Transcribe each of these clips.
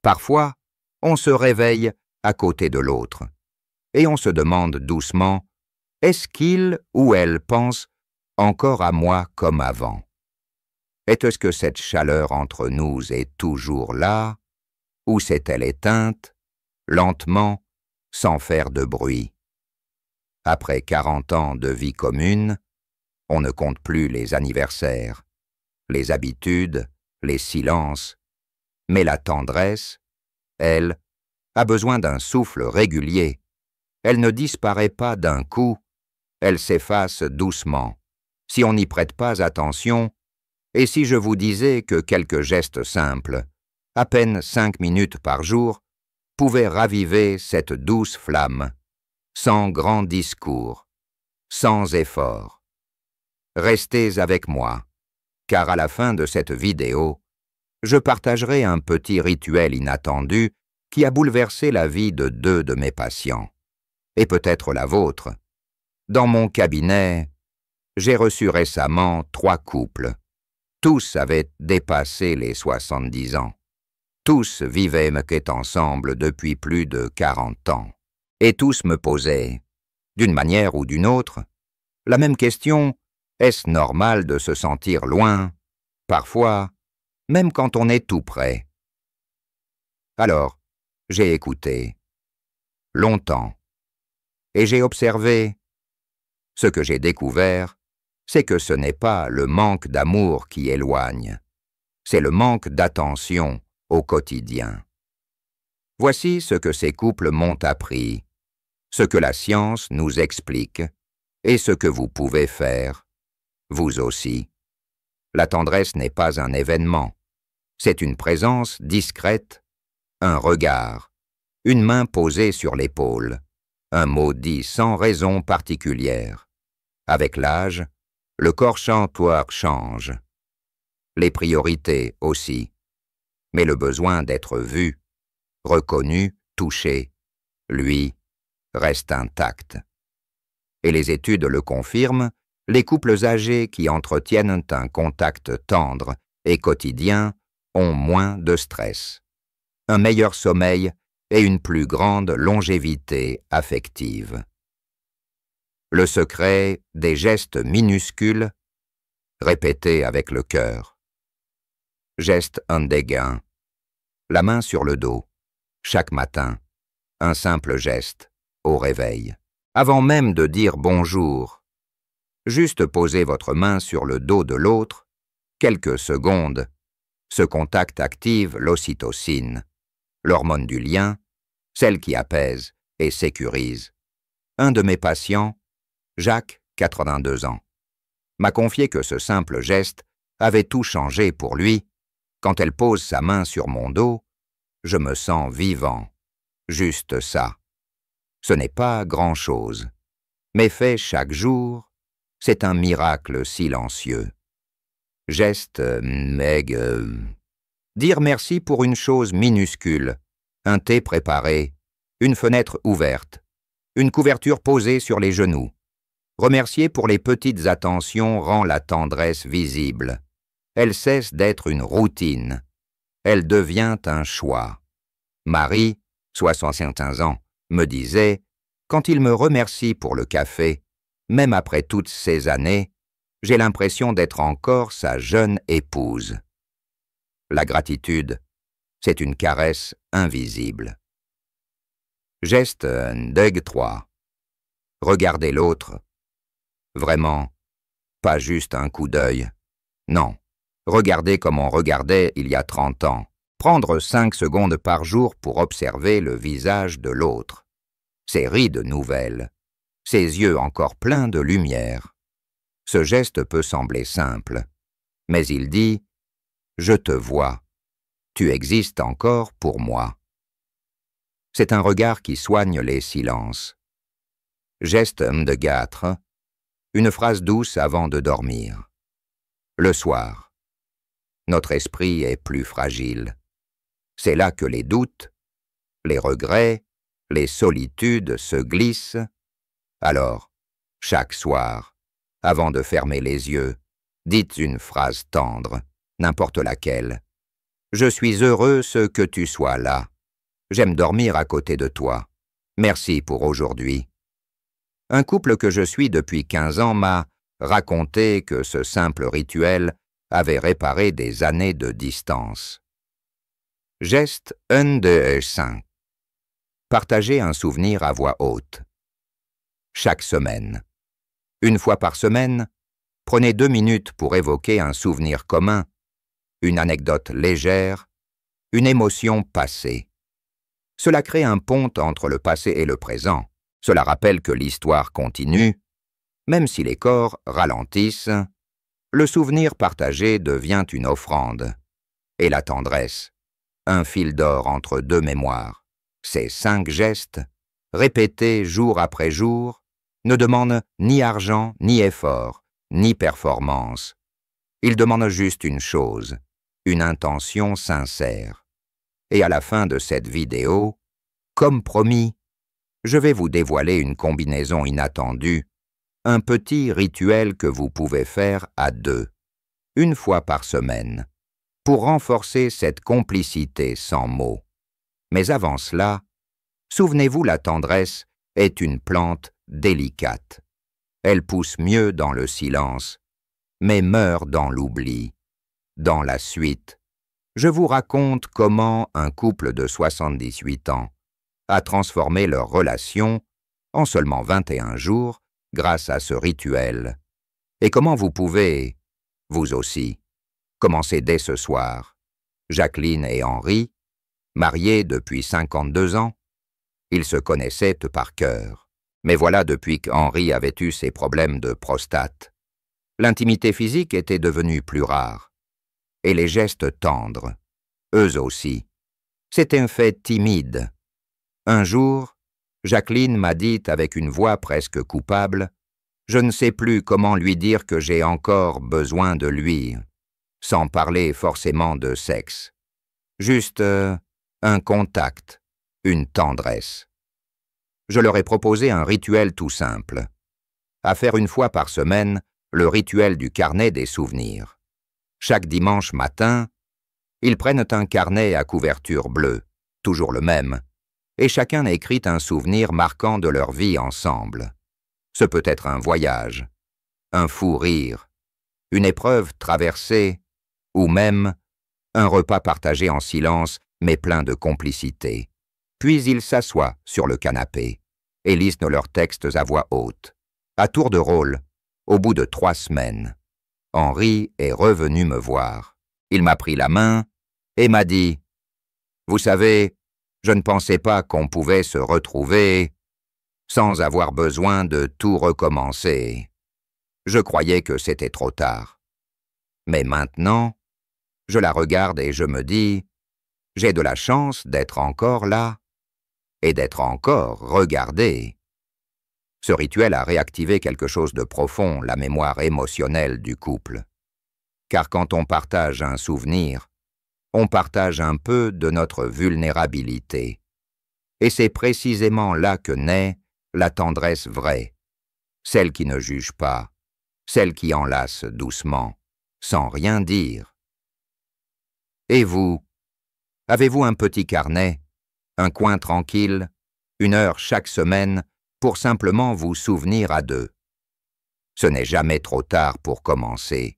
Parfois, on se réveille à côté de l'autre, et on se demande doucement, est-ce qu'il ou elle pense encore à moi comme avant? Est-ce que cette chaleur entre nous est toujours là, ou s'est-elle éteinte, lentement, sans faire de bruit? Après 40 ans de vie commune, on ne compte plus les anniversaires, les habitudes, les silences, mais la tendresse, elle, a besoin d'un souffle régulier. Elle ne disparaît pas d'un coup, elle s'efface doucement, si on n'y prête pas attention, et si je vous disais que quelques gestes simples, à peine 5 minutes par jour, pouvaient raviver cette douce flamme, sans grand discours, sans effort. Restez avec moi, car à la fin de cette vidéo, je partagerai un petit rituel inattendu qui a bouleversé la vie de 2 de mes patients, et peut-être la vôtre. Dans mon cabinet, j'ai reçu récemment 3 couples. Tous avaient dépassé les 70 ans. Tous vivaient ensemble depuis plus de 40 ans. Et tous me posaient, d'une manière ou d'une autre, la même question: est-ce normal de se sentir loin, parfois, même quand on est tout près? Alors, j'ai écouté, longtemps, et j'ai observé. Ce que j'ai découvert, c'est que ce n'est pas le manque d'amour qui éloigne, c'est le manque d'attention au quotidien. Voici ce que ces couples m'ont appris, ce que la science nous explique, et ce que vous pouvez faire, vous aussi. La tendresse n'est pas un événement, c'est une présence discrète, un regard, une main posée sur l'épaule, un mot dit sans raison particulière. Avec l'âge, le corps chantoire change, les priorités aussi, mais le besoin d'être vu, reconnu, touché, lui, reste intact. Et les études le confirment, les couples âgés qui entretiennent un contact tendre et quotidien ont moins de stress, un meilleur sommeil et une plus grande longévité affective. Le secret des gestes minuscules, répétés avec le cœur. Geste indégain, la main sur le dos, chaque matin, un simple geste, au réveil. Avant même de dire bonjour, juste poser votre main sur le dos de l'autre, quelques secondes, ce contact active l'ocytocine, l'hormone du lien, celle qui apaise et sécurise. Un de mes patients, Jacques, 82 ans, m'a confié que ce simple geste avait tout changé pour lui. Quand elle pose sa main sur mon dos, je me sens vivant. Juste ça. Ce n'est pas grand-chose, mais fait chaque jour, c'est un miracle silencieux. Geste, dire merci pour une chose minuscule, un thé préparé, une fenêtre ouverte, une couverture posée sur les genoux. Remercier pour les petites attentions rend la tendresse visible. Elle cesse d'être une routine. Elle devient un choix. Marie, 65 ans, me disait, quand il me remercie pour le café, même après toutes ces années, j'ai l'impression d'être encore sa jeune épouse. La gratitude, c'est une caresse invisible. Geste Ndeg 3. Regardez l'autre. Vraiment, pas juste un coup d'œil. Non, regardez comme on regardait il y a 30 ans. Prendre 5 secondes par jour pour observer le visage de l'autre. Ses rides nouvelles, ses yeux encore pleins de lumière. Ce geste peut sembler simple, mais il dit « Je te vois, tu existes encore pour moi ». C'est un regard qui soigne les silences. Geste Ndegatre, une phrase douce avant de dormir. Le soir, notre esprit est plus fragile. C'est là que les doutes, les regrets, les solitudes se glissent. Alors, chaque soir, avant de fermer les yeux, dites une phrase tendre, n'importe laquelle. Je suis heureuse que tu sois là. J'aime dormir à côté de toi. Merci pour aujourd'hui. Un couple que je suis depuis 15 ans m'a raconté que ce simple rituel avait réparé des années de distance. Geste 1, 2 et 5. Partagez un souvenir à voix haute. Chaque semaine. Une fois par semaine, prenez 2 minutes pour évoquer un souvenir commun, une anecdote légère, une émotion passée. Cela crée un pont entre le passé et le présent. Cela rappelle que l'histoire continue. Même si les corps ralentissent, le souvenir partagé devient une offrande. Et la tendresse, un fil d'or entre 2 mémoires. Ces 5 gestes, répétés jour après jour, ne demandent ni argent, ni effort, ni performance. Ils demandent juste une chose, une intention sincère. Et à la fin de cette vidéo, comme promis, je vais vous dévoiler une combinaison inattendue, un petit rituel que vous pouvez faire à 2, une fois par semaine, pour renforcer cette complicité sans mots. Mais avant cela, souvenez-vous, la tendresse est une plante délicate. Elle pousse mieux dans le silence, mais meurt dans l'oubli. Dans la suite, je vous raconte comment un couple de 78 ans a transformé leur relation en seulement 21 jours grâce à ce rituel, et comment vous pouvez, vous aussi, commencer dès ce soir. Jacqueline et Henri, mariés depuis 52 ans, ils se connaissaient par cœur. Mais voilà, depuis qu'Henri avait eu ses problèmes de prostate, l'intimité physique était devenue plus rare, et les gestes tendres, eux aussi. C'était un fait timide. Un jour, Jacqueline m'a dit avec une voix presque coupable, « Je ne sais plus comment lui dire que j'ai encore besoin de lui, sans parler forcément de sexe. Juste un contact, une tendresse. » Je leur ai proposé un rituel tout simple. À faire une fois par semaine, le rituel du carnet des souvenirs. Chaque dimanche matin, ils prennent un carnet à couverture bleue, toujours le même, et chacun écrit un souvenir marquant de leur vie ensemble. Ce peut être un voyage, un fou rire, une épreuve traversée, ou même un repas partagé en silence mais plein de complicité. Puis ils s'assoient sur le canapé et lisent leurs textes à voix haute. À tour de rôle, au bout de 3 semaines, Henri est revenu me voir. Il m'a pris la main et m'a dit « Vous savez, je ne pensais pas qu'on pouvait se retrouver sans avoir besoin de tout recommencer. Je croyais que c'était trop tard. Mais maintenant, je la regarde et je me dis, j'ai de la chance d'être encore là et d'être encore regardé. » Ce rituel a réactivé quelque chose de profond, la mémoire émotionnelle du couple. Car quand on partage un souvenir, on partage un peu de notre vulnérabilité. Et c'est précisément là que naît la tendresse vraie, celle qui ne juge pas, celle qui enlace doucement, sans rien dire. Et vous, avez-vous un petit carnet, un coin tranquille, 1 heure chaque semaine pour simplement vous souvenir à 2? Ce n'est jamais trop tard pour commencer,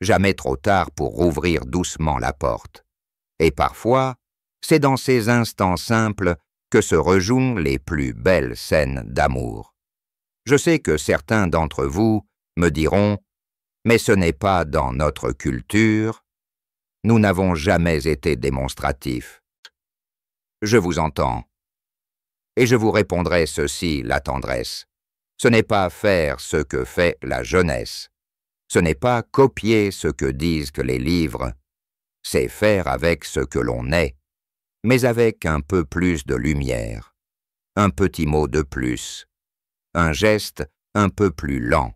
jamais trop tard pour rouvrir doucement la porte. Et parfois, c'est dans ces instants simples que se rejouent les plus belles scènes d'amour. Je sais que certains d'entre vous me diront « Mais ce n'est pas dans notre culture. Nous n'avons jamais été démonstratifs. » Je vous entends. Et je vous répondrai ceci, la tendresse. Ce n'est pas faire ce que fait la jeunesse. Ce n'est pas copier ce que disent les livres. C'est faire avec ce que l'on est, mais avec un peu plus de lumière, un petit mot de plus, un geste un peu plus lent,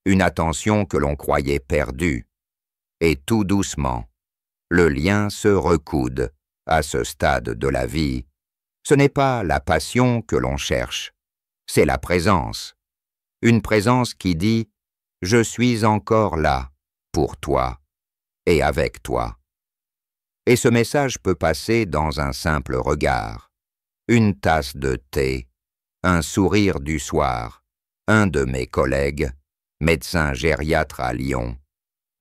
une attention que l'on croyait perdue. Et tout doucement, le lien se recoude à ce stade de la vie. Ce n'est pas la passion que l'on cherche, c'est la présence. Une présence qui dit « Je suis encore là, pour toi et avec toi ». Et ce message peut passer dans un simple regard, une tasse de thé, un sourire du soir. Un de mes collègues, médecin gériatre à Lyon,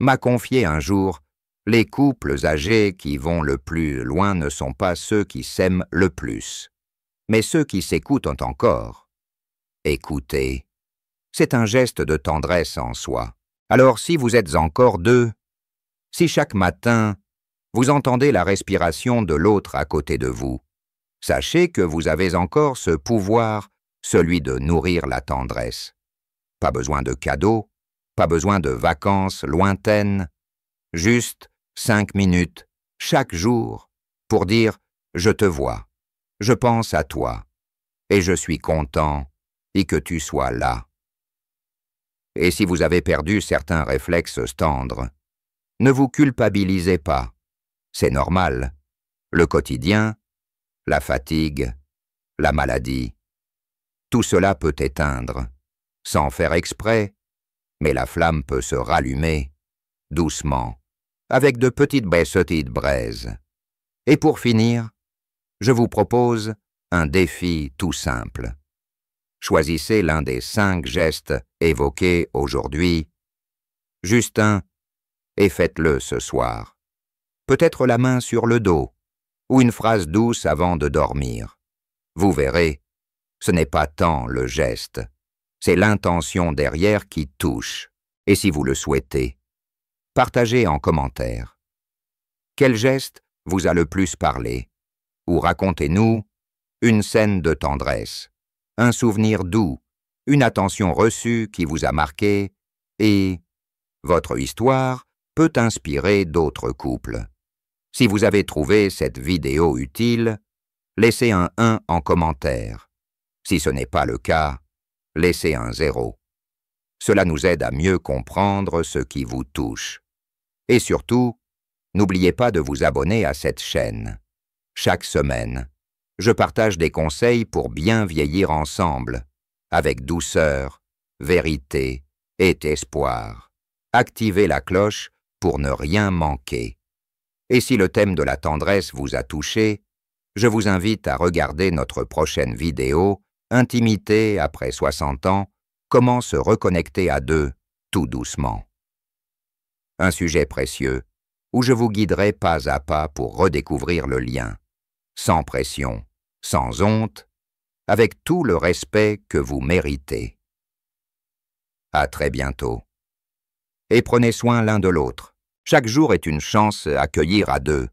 m'a confié un jour: les couples âgés qui vont le plus loin ne sont pas ceux qui s'aiment le plus, mais ceux qui s'écoutent encore. Écouter, c'est un geste de tendresse en soi. Alors si vous êtes encore deux, si chaque matin, vous entendez la respiration de l'autre à côté de vous, sachez que vous avez encore ce pouvoir, celui de nourrir la tendresse. Pas besoin de cadeaux, pas besoin de vacances lointaines, juste 5 minutes, chaque jour, pour dire « je te vois, je pense à toi, et je suis content, et que tu sois là ». Et si vous avez perdu certains réflexes tendres, ne vous culpabilisez pas, c'est normal. Le quotidien, la fatigue, la maladie, tout cela peut éteindre, sans faire exprès, mais la flamme peut se rallumer, doucement, avec de petites braises. Et pour finir, je vous propose un défi tout simple. Choisissez l'un des 5 gestes évoqués aujourd'hui, juste un, et faites-le ce soir. Peut-être la main sur le dos, ou une phrase douce avant de dormir. Vous verrez, ce n'est pas tant le geste, c'est l'intention derrière qui touche. Et si vous le souhaitez, partagez en commentaire. Quel geste vous a le plus parlé? Ou racontez-nous une scène de tendresse, un souvenir doux, une attention reçue qui vous a marqué, et votre histoire peut inspirer d'autres couples. Si vous avez trouvé cette vidéo utile, laissez un 1 en commentaire. Si ce n'est pas le cas, laissez un 0. Cela nous aide à mieux comprendre ce qui vous touche. Et surtout, n'oubliez pas de vous abonner à cette chaîne. Chaque semaine, je partage des conseils pour bien vieillir ensemble, avec douceur, vérité et espoir. Activez la cloche pour ne rien manquer. Et si le thème de la tendresse vous a touché, je vous invite à regarder notre prochaine vidéo « Intimité après 60 ans, comment se reconnecter à deux, tout doucement ». Un sujet précieux, où je vous guiderai pas à pas pour redécouvrir le lien, sans pression, sans honte, avec tout le respect que vous méritez. À très bientôt. Et prenez soin l'un de l'autre. Chaque jour est une chance à accueillir à deux.